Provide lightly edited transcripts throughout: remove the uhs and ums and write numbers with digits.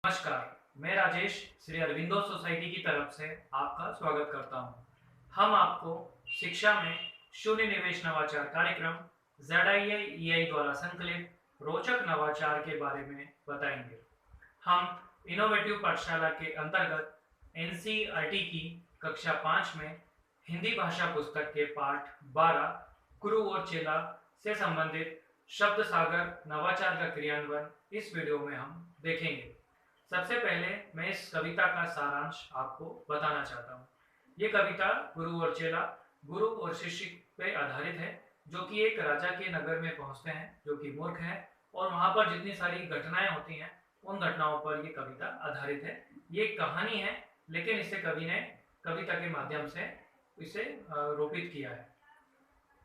नमस्कार, मैं राजेश श्री अरविंदो सोसाइटी की तरफ से आपका स्वागत करता हूं। हम आपको शिक्षा में शून्य निवेश नवाचार कार्यक्रम ZIA द्वारा संकलित रोचक नवाचार के बारे में बताएंगे। हम इनोवेटिव पाठशाला के अंतर्गत NCERT की कक्षा 5 में हिंदी भाषा पुस्तक के पाठ 12 गुरु और चेला से संबंधित शब्द सागर नवाचार का क्रियान्वयन इस वीडियो में हम देखेंगे। सबसे पहले मैं इस कविता का सारांश आपको बताना चाहता हूँ। ये कविता गुरु और चेला, गुरु और शिष्य पे आधारित है, जो कि एक राजा के नगर में पहुंचते हैं जो कि मूर्ख है, और वहां पर जितनी सारी घटनाएं होती हैं उन घटनाओं पर ये कविता आधारित है। ये एक कहानी है, लेकिन इसे कवि ने कविता के माध्यम से इसे रोपित किया है।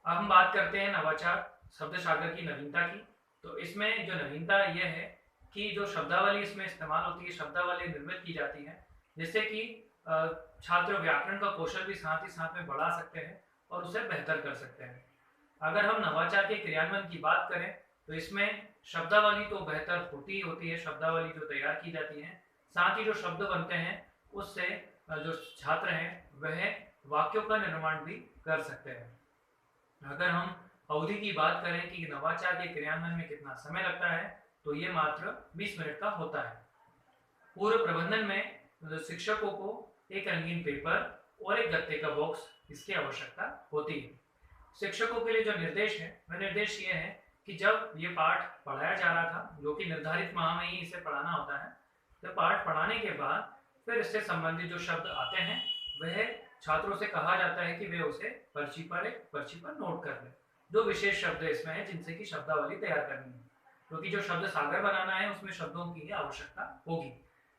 अब हम बात करते हैं नवाचार शब्द सागर की नवीनता की। तो इसमें जो नवीनता यह है कि जो शब्दावली इसमें इस्तेमाल होती है, शब्दावली निर्मित की जाती है, जिससे कि छात्र व्याकरण का कौशल भी साथ ही साथ में बढ़ा सकते हैं और उसे बेहतर कर सकते हैं। अगर हम नवाचार के क्रियान्वयन की बात करें तो इसमें शब्दावली तो बेहतर होती ही होती है, शब्दावली जो तैयार की जाती है, साथ ही जो शब्द बनते हैं उससे जो छात्र हैं वह वाक्यों का निर्माण भी कर सकते हैं। अगर हम अवधि की बात करें कि नवाचार के क्रियान्वयन में कितना समय लगता है, तो ये मात्र 20 मिनट का होता है। पूर्व प्रबंधन में शिक्षकों को एक रंगीन पेपर और एक गत्ते का बॉक्स इसकी आवश्यकता होती है। शिक्षकों के लिए जो निर्देश है वह निर्देश ये है कि जब ये पाठ पढ़ाया जा रहा था, जो कि निर्धारित माह में ही इसे पढ़ाना होता है, तो पाठ पढ़ाने के बाद फिर इससे संबंधित जो शब्द आते हैं वह छात्रों से कहा जाता है कि वे उसे पर्ची पर नोट कर लें। जो विशेष शब्द इसमें है जिनसे कि शब्दावली तैयार करनी है, क्योंकि जो शब्द सागर बनाना है उसमें शब्दों की ही आवश्यकता होगी।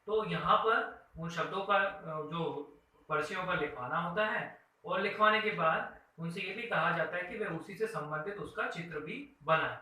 तो यहाँ पर उन शब्दों का जो पर्चियों पर लिखवाना होता है, और लिखवाने के बाद उनसे ये भी कहा जाता है कि वे उसी से संबंधित उसका चित्र भी बनाए।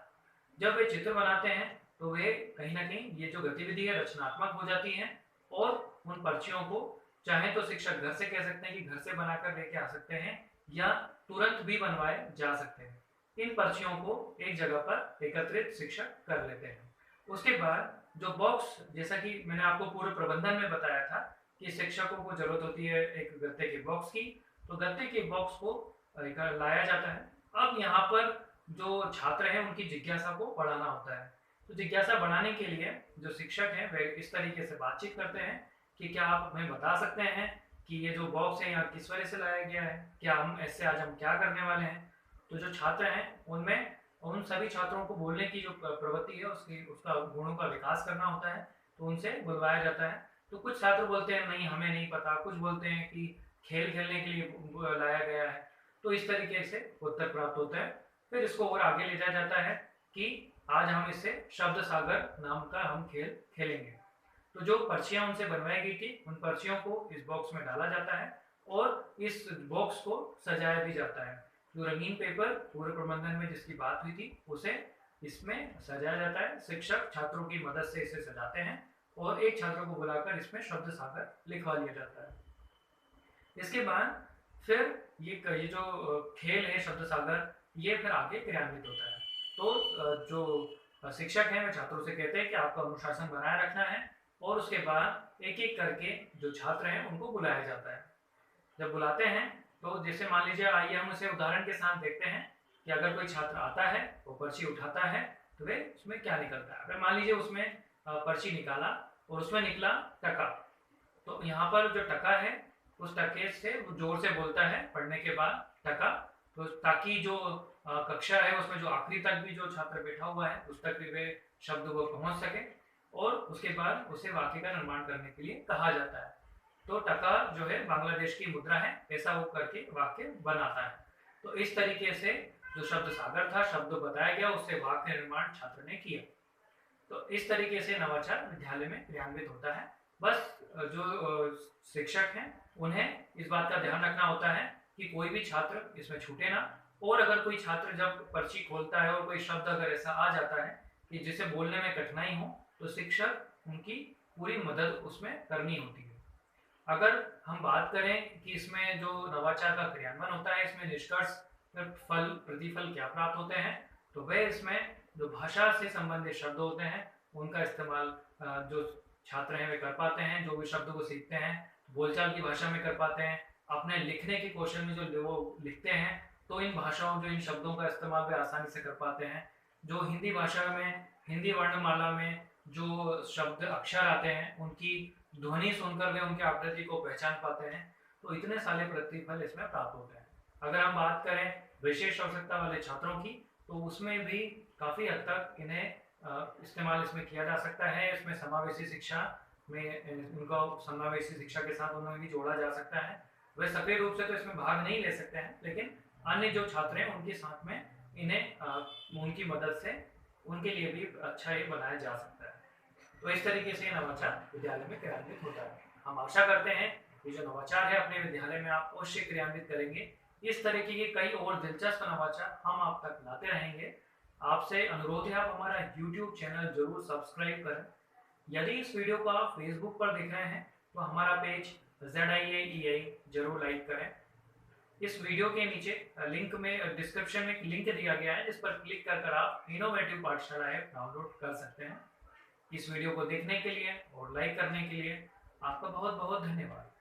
जब वे चित्र बनाते हैं तो वे कहीं ना कहीं ये जो गतिविधि है रचनात्मक हो जाती है, और उन पर्चियों को चाहे तो शिक्षक घर से कह सकते हैं कि घर से बनाकर लेके आ सकते हैं, या तुरंत भी बनवाए जा सकते हैं। इन पर्चियों को एक जगह पर एकत्रित शिक्षक कर लेते हैं। उसके बाद जो बॉक्स, जैसा कि मैंने आपको पूर्व प्रबंधन में बताया था कि शिक्षकों को जरूरत होती है एक गत्ते के बॉक्स की, तो गत्ते के बॉक्स को लाया जाता है। अब यहाँ पर जो छात्र हैं उनकी जिज्ञासा को बढ़ाना होता है। तो जिज्ञासा बढ़ाने के लिए जो शिक्षक हैं वे इस तरीके से बातचीत करते हैं कि क्या आप हमें बता सकते हैं कि ये जो बॉक्स है यहाँ किस वजह से लाया गया है, क्या हम ऐसे आज हम क्या करने वाले हैं। तो जो छात्र हैं उनमें उन सभी छात्रों को बोलने की जो प्रवृत्ति है उसका गुणों का विकास करना होता है, तो उनसे बुलवाया जाता है। तो कुछ छात्र बोलते हैं नहीं हमें नहीं पता, कुछ बोलते हैं कि खेल खेलने के लिए लाया गया है। तो इस तरीके से उत्तर प्राप्त होता है। फिर इसको और आगे ले जाया जाता है कि आज हम इससे शब्द सागर नाम का हम खेल खेलेंगे। तो जो पर्चियां उनसे बनवाई गई थी उन पर्चियों को इस बॉक्स में डाला जाता है, और इस बॉक्स को सजाया भी जाता है। जो रंगीन पेपर पूर्व प्रबंधन में जिसकी बात हुई थी उसे इसमें सजाया जाता है। शिक्षक छात्रों की मदद से इसे सजाते हैं, और एक छात्र को बुलाकर इसमें शब्द सागर लिखवा लिया जाता है। इसके बाद फिर ये जो खेल है शब्द सागर, ये फिर आगे क्रियान्वित होता है। तो जो शिक्षक हैं वे छात्रों से कहते हैं कि आपको अनुशासन बनाए रखना है, और उसके बाद एक एक करके जो छात्र हैं उनको बुलाया जाता है। जब बुलाते हैं तो जैसे मान लीजिए, आइए हम उसे उदाहरण के साथ देखते हैं कि अगर कोई छात्र आता है वो पर्ची उठाता है तो वे उसमें क्या निकलता है। अगर मान लीजिए उसमें पर्ची निकाला और उसमें निकला टका, तो यहाँ पर जो टका है उस टके से वो जोर से बोलता है पढ़ने के बाद टका, तो ताकि जो कक्षा है उसमें जो आखिरी तक भी जो छात्र बैठा हुआ है उस तक भी वे शब्द वो पहुंच सके, और उसके बाद उसे वाक्य का निर्माण करने के लिए कहा जाता है। तो टका जो है बांग्लादेश की मुद्रा है, ऐसा वो करके वाक्य बनाता है। तो इस तरीके से जो शब्द सागर था, शब्द बताया गया, उससे वाक्य निर्माण छात्र ने किया। तो इस तरीके से नवाचार विद्यालय में क्रियान्वित होता है। बस जो शिक्षक हैं उन्हें इस बात का ध्यान रखना होता है कि कोई भी छात्र इसमें छूटे ना, और अगर कोई छात्र जब पर्ची खोलता है और कोई शब्द अगर ऐसा आ जाता है कि जिसे बोलने में कठिनाई हो, तो शिक्षक उनकी पूरी मदद उसमें करनी होती है। अगर हम बात करें कि इसमें जो नवाचार का क्रियान्वयन होता है, इसमें निष्कर्ष फल प्रतिफल क्या प्राप्त होते हैं, तो वे इसमें जो भाषा से संबंधित शब्द होते हैं उनका इस्तेमाल जो छात्र हैं वे कर पाते हैं, जो भी शब्द को सीखते हैं बोलचाल की भाषा में कर पाते हैं, अपने लिखने के कौशल में जो वो लिखते हैं तो इन भाषाओं, जो इन शब्दों का इस्तेमाल वे आसानी से कर पाते हैं। जो हिंदी भाषा में, हिंदी वर्णमाला में जो शब्द अक्षर आते हैं उनकी ध्वनि सुनकर वे उनके आकृति को पहचान पाते हैं। तो इतने सारे प्रतिफल इसमें प्राप्त होते हैं। अगर हम बात करें विशेष आवश्यकता वाले छात्रों की, तो उसमें भी काफ़ी हद तक इन्हें इस्तेमाल इसमें किया जा सकता है। इसमें समावेशी शिक्षा में उनका समावेशी शिक्षा के साथ उन्हें भी जोड़ा जा सकता है। वे सक्रिय रूप से तो इसमें भाग नहीं ले सकते हैं, लेकिन अन्य जो छात्र हैं उनके साथ में इन्हें उनकी मदद से उनके लिए भी अच्छा ये बनाया जा सकता है। तो इस तरीके से नवाचार विद्यालय में क्रियान्वित होता है। हम आशा करते हैं कि जो नवाचार है अपने विद्यालय में आप अवश्य क्रियान्वित करेंगे। इस तरीके के कई और दिलचस्प नवाचार हम आप तक लाते रहेंगे। आपसे अनुरोध है आप हमारा YouTube चैनल जरूर सब्सक्राइब करें। यदि इस वीडियो को आप फेसबुक पर देख रहे हैं तो हमारा पेज ZIAEI जरूर लाइक करें। इस वीडियो के नीचे लिंक में, डिस्क्रिप्शन में एक लिंक दिया गया है जिस पर क्लिक कर आप इनोवेटिव पाठशाला ऐप डाउनलोड कर सकते हैं। इस वीडियो को देखने के लिए और लाइक करने के लिए आपका बहुत बहुत धन्यवाद।